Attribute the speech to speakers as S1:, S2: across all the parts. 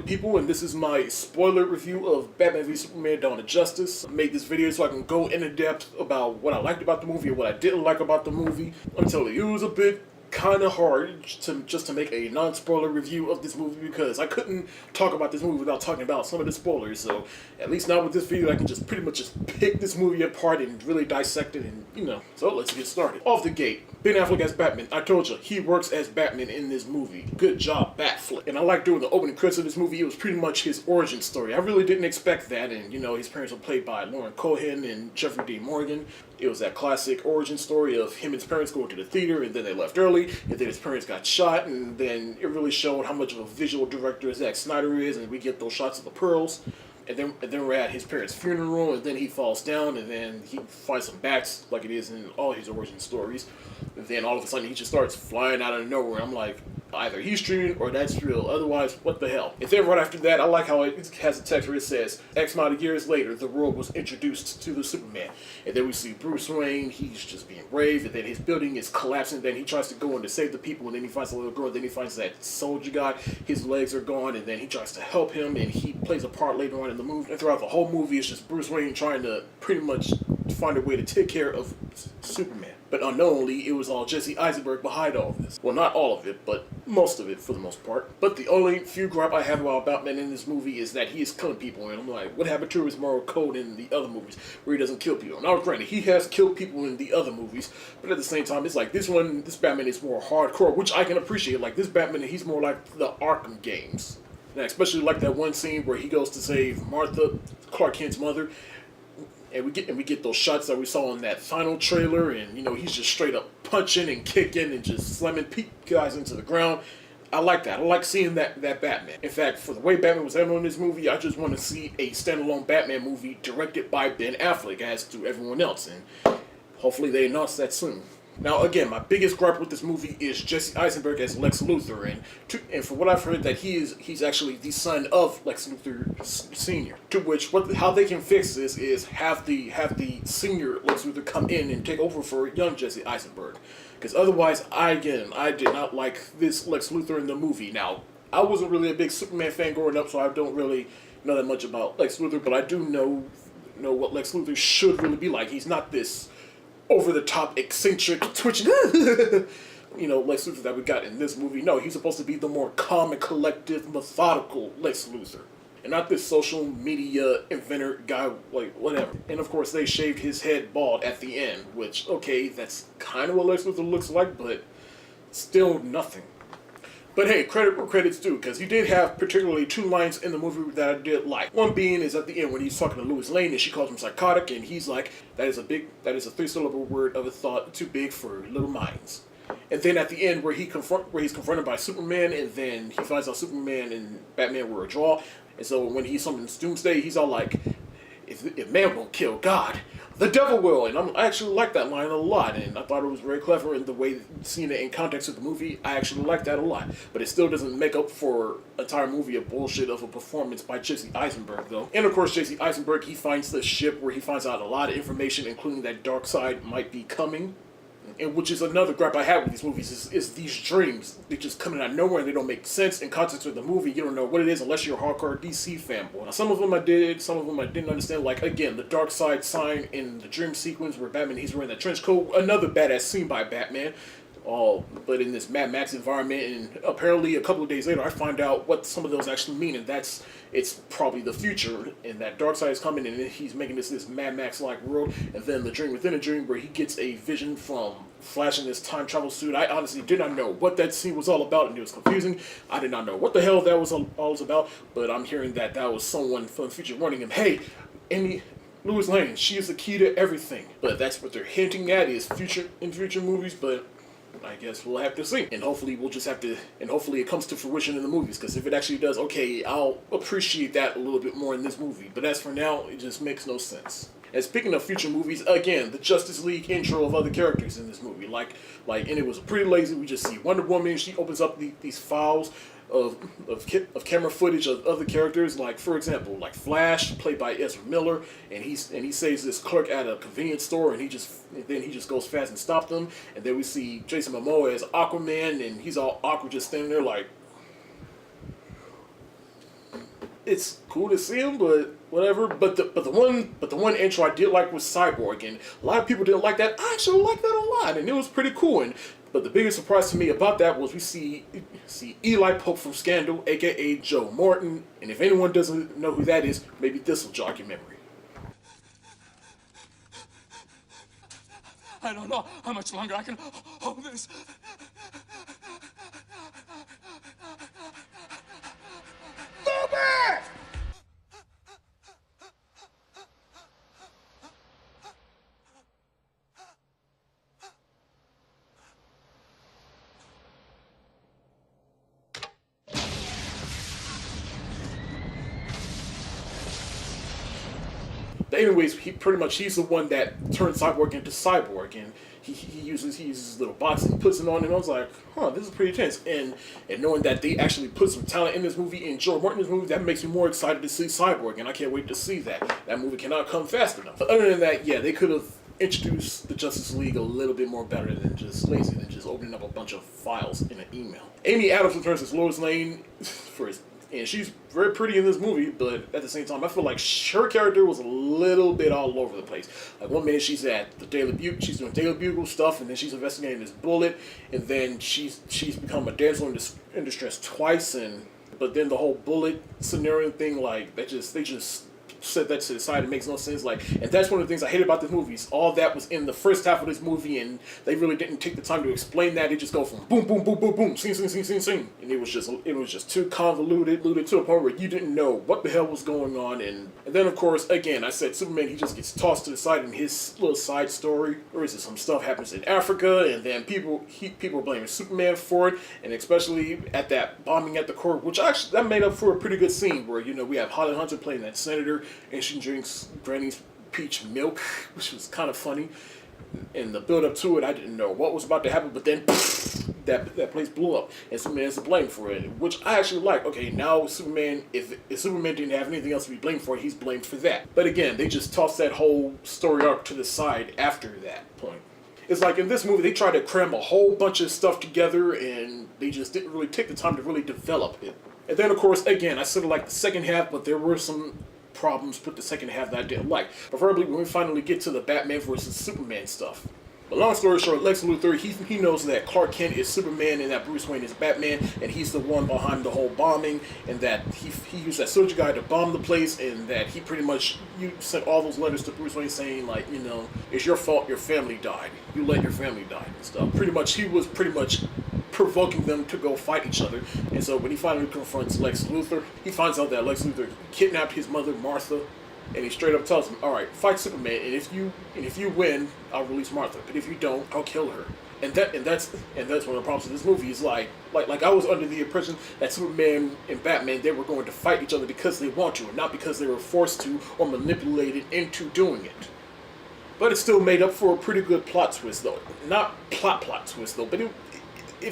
S1: people, and this is my spoiler review of Batman v Superman: Dawn of Justice. I made this video so I can go into depth about what I liked about the movie and what I didn't like about the movie. Let me tell you, it was a bit kind of hard to make a non-spoiler review of this movie because I couldn't talk about this movie without talking about some of the spoilers. So at least now with this video, I can just pretty much just pick this movie apart and really dissect it, and So let's get started. Off the gate, Ben Affleck as Batman. I told you, he works as Batman in this movie. Good job, Batfleck. And I like doing the opening credits of this movie. It was pretty much his origin story. I really didn't expect that, and his parents were played by Lauren Cohan and Jeffrey Dean Morgan. It was that classic origin story of him and his parents going to the theater, and then they left early, and then his parents got shot, and then it really showed how much of a visual director Zack Snyder is, and we get those shots of the pearls. And then we're at his parents' funeral, and then he falls down, and then he finds some bats, like it is in all his origin stories. And then all of a sudden, he just starts flying out of nowhere. I'm like, either he's dreaming or that's real. Otherwise, what the hell? And then right after that, I like how it has a text where it says, X amount of years later, the world was introduced to the Superman. And then we see Bruce Wayne, he's just being brave, and then his building is collapsing, then he tries to go in to save the people, and then he finds a little girl, then he finds that soldier guy, his legs are gone, and then he tries to help him, and he plays a part later on in the movie. And throughout the whole movie, it's just Bruce Wayne trying to pretty much find a way to take care of Superman. But unknowingly, it was all Jesse Eisenberg behind all of this. Well, not all of it, but most of it for the most part. But the only few gripe I have about Batman in this movie is that he is killing people. And I'm like, what happened to his moral code in the other movies where he doesn't kill people? Now, granted, he has killed people in the other movies, but at the same time, it's like this Batman is more hardcore, which I can appreciate. Like, this Batman, he's more like the Arkham games. And I especially like that one scene where he goes to save Martha, Clark Kent's mother. And we get those shots that we saw in that final trailer, and he's just straight up punching and kicking and just slamming guys into the ground. I like that. I like seeing that Batman. In fact, for the way Batman was handled in this movie, I just want to see a standalone Batman movie directed by Ben Affleck, as to everyone else, and hopefully they announce that soon. Now, again, my biggest gripe with this movie is Jesse Eisenberg as Lex Luthor, and for what I've heard, that he's actually the son of Lex Luthor Sr. To which, how they can fix this is have the senior Lex Luthor come in and take over for young Jesse Eisenberg, because otherwise, I did not like this Lex Luthor in the movie. Now, I wasn't really a big Superman fan growing up, so I don't really know that much about Lex Luthor, but I do know what Lex Luthor should really be like. He's not this over-the-top, eccentric, twitching, Lex Luthor that we got in this movie. No, he's supposed to be the more calm and collective, methodical Lex Luthor. And not this social media inventor guy, like, whatever. And of course, they shaved his head bald at the end, which, okay, that's kind of what Lex Luthor looks like, but still nothing. But hey, credit where credit's due, because he did have particularly two lines in the movie that I did like. One being is at the end when he's talking to Lois Lane and she calls him psychotic, and he's like, that is a 3-syllable word of a thought too big for little minds. And then at the end where he's confronted by Superman, and then he finds out Superman and Batman were a draw, and so when he summons Doomsday, he's all like, if man won't kill God, the devil will. And I actually like that line a lot, and I thought it was very clever in the way, seeing it in context of the movie, I actually like that a lot. But it still doesn't make up for an entire movie of bullshit of a performance by Jesse Eisenberg, though. And of course, Jesse Eisenberg, he finds the ship where he finds out a lot of information, including that Darkseid might be coming. And which is another gripe I have with these movies, is these dreams. They just come out of nowhere and they don't make sense. In context with the movie, you don't know what it is unless you're a hardcore DC fanboy. Now, some of them I did, some of them I didn't understand. Like, again, the Darkseid sign in the dream sequence where Batman, he's wearing that trench coat. Another badass scene by Batman. But in this Mad Max environment, and apparently a couple of days later I find out what some of those actually mean, and it's probably the future, and that Darkseid is coming, and he's making this Mad Max-like world. And then the dream within a dream where he gets a vision from Flash in this time travel suit. I honestly did not know what that scene was all about, and it was confusing. I did not know what the hell that was all about, but I'm hearing that was someone from the future warning him, hey, Lois Lane, she is the key to everything. But that's what they're hinting at, is future movies, but I guess we'll have to see. And hopefully hopefully it comes to fruition in the movies, because if it actually does, okay, I'll appreciate that a little bit more in this movie. But as for now, it just makes no sense. And speaking of future movies, again, the Justice League intro of other characters in this movie, and it was pretty lazy. We just see Wonder Woman, she opens up these files of camera footage of other characters, like, for example, like Flash, played by Ezra Miller, and he saves this clerk at a convenience store, and then he just goes fast and stops them. And then we see Jason Momoa as Aquaman, and he's all awkward, just standing there like, it's cool to see him, but whatever. But the one intro I did like was Cyborg, and a lot of people didn't like that. I actually liked that a lot, and it was pretty cool. But the biggest surprise to me about that was we see Eli Pope from Scandal, aka Joe Morton, and if anyone doesn't know who that is, maybe this will jog your memory.
S2: I don't know how much longer I can hold this. Move it!
S1: But anyways, he's the one that turned Cyborg into Cyborg, and he uses his little box and puts it on, and I was like, huh, this is pretty intense. And knowing that they actually put some talent in this movie, and Joe Martin in this movie, that makes me more excited to see Cyborg, and I can't wait to see that. That movie cannot come fast enough. But other than that, yeah, they could have introduced the Justice League a little bit more better than just opening up a bunch of files in an email. Amy Adams returns as Lois Lane and she's very pretty in this movie, but at the same time, I feel like her character was a little bit all over the place. Like, one minute she's at the Daily Bugle, she's doing Daily Bugle stuff, and then she's investigating this bullet, and then she's become a damsel in distress twice, but then the whole bullet scenario thing, like, they just set that to the side. It makes no sense. Like, and that's one of the things I hate about this movie. Is all that was in the first half of this movie, and they really didn't take the time to explain that. They just go from boom, boom, boom, boom, boom, scene, and it was just too convoluted to a point where you didn't know what the hell was going on. And then of course, again, I said Superman, he just gets tossed to the side in his little side story, or is it some stuff happens in Africa, and then people are blaming Superman for it, and especially at that bombing at the court, which actually that made up for a pretty good scene where we have Holly Hunter playing that senator, and she drinks Granny's peach milk, which was kind of funny. In the build up to it, I didn't know what was about to happen, but then that place blew up, and Superman's to blame for it, which I actually like. Okay, now Superman, if Superman didn't have anything else to be blamed for, he's blamed for that. But again, they just tossed that whole story arc to the side after that point. It's like in this movie, they tried to cram a whole bunch of stuff together, and they just didn't really take the time to really develop it. And then, of course, again, I sort of like the second half, but there were some problems with the second half that I didn't like. Preferably when we finally get to the Batman versus Superman stuff. But long story short, Lex Luthor, he knows that Clark Kent is Superman and that Bruce Wayne is Batman, and he's the one behind the whole bombing, and that he used that soldier guy to bomb the place, and that he pretty much sent all those letters to Bruce Wayne saying, like, it's your fault your family died. You let your family die and stuff. He was pretty much provoking them to go fight each other. And so when he finally confronts Lex Luthor, he finds out that Lex Luthor kidnapped his mother Martha, and he straight up tells him, "All right, fight Superman, and if you win, I'll release Martha. But if you don't, I'll kill her." And that's one of the problems with this movie is like I was under the impression that Superman and Batman, they were going to fight each other because they want to, and not because they were forced to or manipulated into doing it. But it still made up for a pretty good plot twist, though. Not plot twist, though, but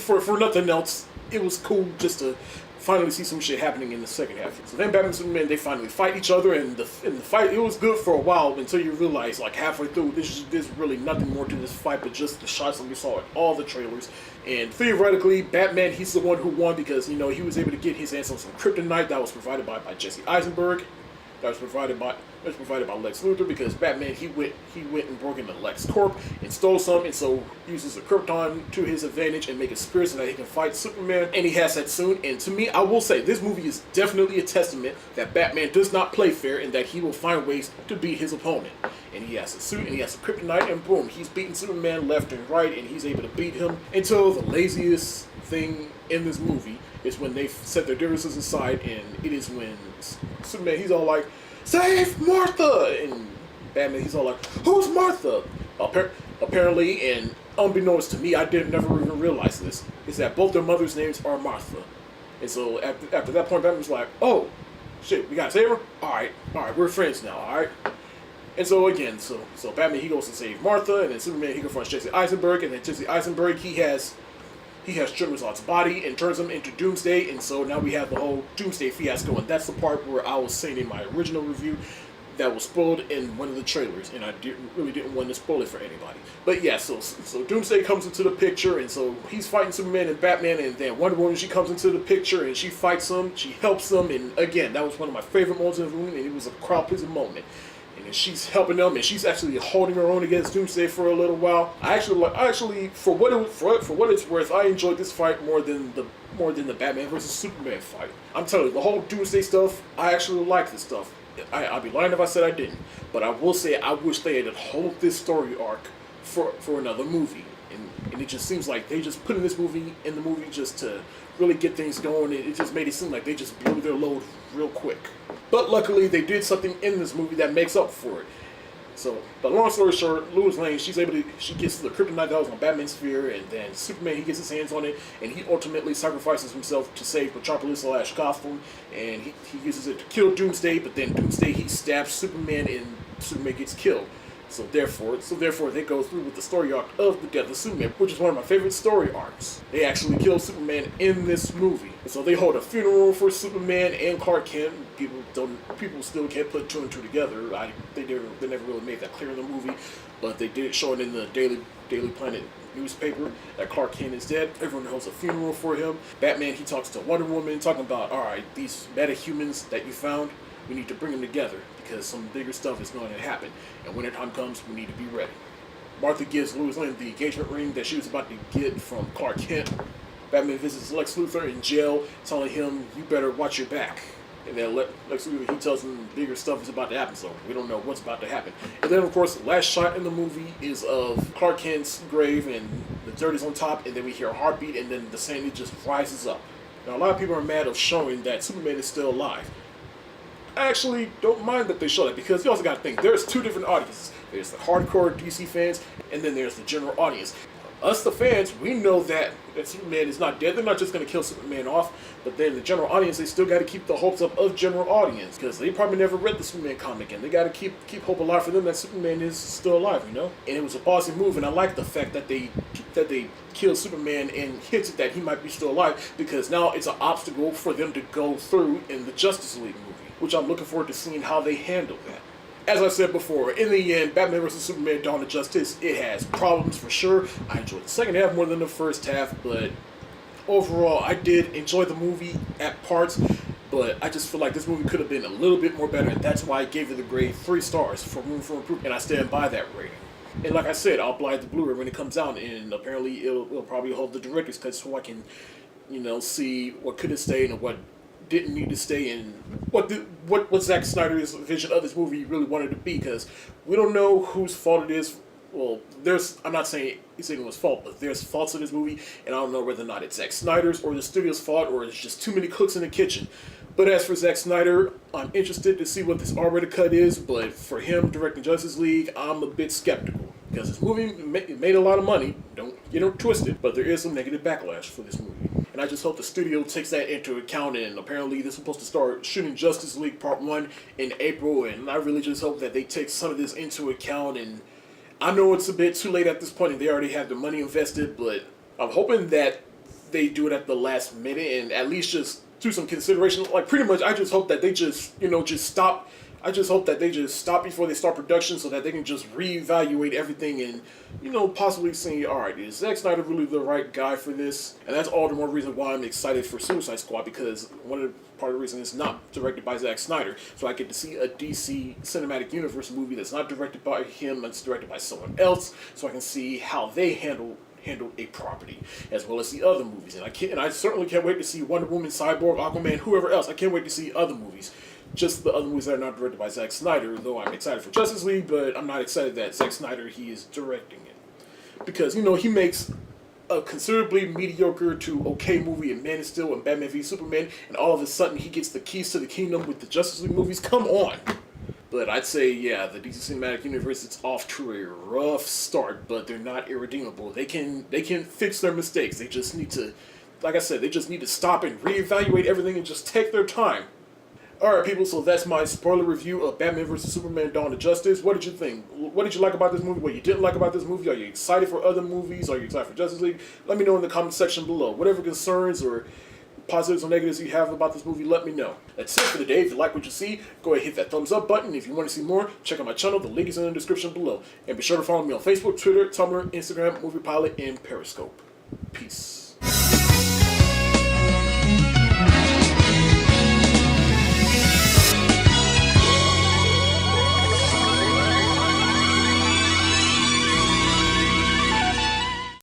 S1: for nothing else, it was cool just to finally see some shit happening in the second half. So then Batman and Superman, they finally fight each other, and the fight, it was good for a while until you realize, like, halfway through, there's really nothing more to this fight but just the shots that we saw in all the trailers. And theoretically, Batman, he's the one who won because, he was able to get his hands on some kryptonite that was provided by Jesse Eisenberg. That was provided by Lex Luthor, because Batman, he went and broke into Lex Corp and stole some, and so uses the Krypton to his advantage and make a spirit so that he can fight Superman, and he has that soon. And to me, I will say, this movie is definitely a testament that Batman does not play fair and that he will find ways to beat his opponent. And he has a suit, and he has a kryptonite, and boom, he's beating Superman left and right, and he's able to beat him until the laziest thing in this movie is when they set their differences aside, and it is when Superman, he's all like, "Save Martha!" And Batman, he's all like, "Who's Martha?" Apparently, and unbeknownst to me, I never even realize this, is that both their mothers' names are Martha. And so after that point, Batman's like, "Oh, shit, we gotta save her? Alright, we're friends now, alright?" And so again, so Batman, he goes to save Martha, and then Superman, he confronts Jesse Eisenberg, and then Jesse Eisenberg, he has Trimmer's body and turns him into Doomsday, and so now we have the whole Doomsday fiasco, and that's the part where I was saying in my original review that was spoiled in one of the trailers, and I really didn't want to spoil it for anybody. But yeah, so Doomsday comes into the picture, and so he's fighting Superman and Batman, and then Wonder Woman, she comes into the picture, and she fights him, she helps him, and again, that was one of my favorite moments in the movie, and it was a crowd-pleasing moment. And she's helping them, and she's actually holding her own against Doomsday for a little while. I actually, for what it's worth, I enjoyed this fight more than the Batman versus Superman fight. I'm telling you, the whole Doomsday stuff, I actually like this stuff. I'd be lying if I said I didn't. But I will say I wish they had held this story arc for another movie. And it just seems like they just put in this movie in the movie just to really get things going. It just made it seem like they just blew their load real quick. But luckily they did something in this movie that makes up for it. So, but long story short, Lois Lane, she gets the kryptonite that was on Batman's sphere, and then Superman, he gets his hands on it, and he ultimately sacrifices himself to save Metropolis / Gotham, and he uses it to kill Doomsday, but then Doomsday, he stabs Superman, and Superman gets killed. So therefore, they go through with the story arc of the death of Superman, which is one of my favorite story arcs. They actually kill Superman in this movie. And so they hold a funeral for Superman and Clark Kent. People still can't put two and two together. They never really made that clear in the movie, but they did show it in the Daily Planet newspaper that Clark Kent is dead. Everyone holds a funeral for him. Batman, he talks to Wonder Woman, talking about, all right, these metahumans that you found, we need to bring them together because some bigger stuff is going to happen. And when the time comes, we need to be ready. Martha gives Lois Lane the engagement ring that she was about to get from Clark Kent. Batman visits Lex Luthor in jail, telling him, you better watch your back. And then Lex Luthor, he tells him bigger stuff is about to happen, so we don't know what's about to happen. And then, of course, the last shot in the movie is of Clark Kent's grave, and the dirt is on top, and then we hear a heartbeat, and then the sandy just rises up. Now, a lot of people are mad of showing that Superman is still alive. I actually don't mind that they show that, because you also got to think, there's two different audiences. There's the hardcore DC fans, and then there's the general audience. Us, the fans, we know that Superman is not dead. They're not just going to kill Superman off, but then the general audience, they still got to keep the hopes up of general audience, because they probably never read the Superman comic, and they got to keep hope alive for them that Superman is still alive, you know? And it was a bossy move, and I like the fact that they killed Superman and hinted that he might be still alive, because now it's an obstacle for them to go through in the Justice League movie, which I'm looking forward to seeing how they handle that. As I said before, in the end, Batman vs. Superman Dawn of Justice, it has problems for sure. I enjoyed the second half more than the first half, but overall, I did enjoy the movie at parts, but I just feel like this movie could have been a little bit more better, and that's why I gave it the grade 3 stars for room for improvement, and I stand by that rating. And like I said, I'll buy the Blu-ray when it comes out, and apparently it'll probably hold the director's cut so I can, see what could have stayed and what didn't need to stay in, what Zack Snyder's vision of this movie really wanted to be, because we don't know whose fault it is. Well, I'm not saying it's anyone's fault, but there's faults in this movie, and I don't know whether or not it's Zack Snyder's or the studio's fault, or it's just too many cooks in the kitchen. But as for Zack Snyder, I'm interested to see what this R-rated cut is, but for him directing Justice League, I'm a bit skeptical, because this movie made a lot of money, don't get it twisted, but there is some negative backlash for this movie. And I just hope the studio takes that into account, and apparently they're supposed to start shooting Justice League Part 1 in April, and I really just hope that they take some of this into account. And I know it's a bit too late at this point, and they already have the money invested, but I'm hoping that they do it at the last minute, and at least just do some consideration. Like, pretty much, I just hope that they just stop. I just hope that they just stop before they start production so that they can just reevaluate everything and, possibly see, all right, is Zack Snyder really the right guy for this? And that's all the more reason why I'm excited for Suicide Squad, because part of the reason it's not directed by Zack Snyder. So I get to see a DC Cinematic Universe movie that's not directed by him, it's directed by someone else, so I can see how they handle a property, as well as the other movies. And I certainly can't wait to see Wonder Woman, Cyborg, Aquaman, whoever else. I can't wait to see other movies. Just the other movies that are not directed by Zack Snyder, though I'm excited for Justice League, but I'm not excited that Zack Snyder, he is directing it. Because, he makes a considerably mediocre to okay movie in Man of Steel and Batman v Superman, and all of a sudden he gets the keys to the kingdom with the Justice League movies. Come on! But I'd say, yeah, the DC Cinematic Universe, it's off to a rough start, but they're not irredeemable. They can fix their mistakes. They just need to, like I said, they just need to stop and reevaluate everything and just take their time. Alright, people, so that's my spoiler review of Batman vs. Superman Dawn of Justice. What did you think? What did you like about this movie? What you didn't like about this movie? Are you excited for other movies? Are you excited for Justice League? Let me know in the comment section below. Whatever concerns or positives or negatives you have about this movie, let me know. That's it for the day. If you like what you see, go ahead and hit that thumbs up button. If you want to see more, check out my channel. The link is in the description below. And be sure to follow me on Facebook, Twitter, Tumblr, Instagram, Movie Pilot, and Periscope. Peace.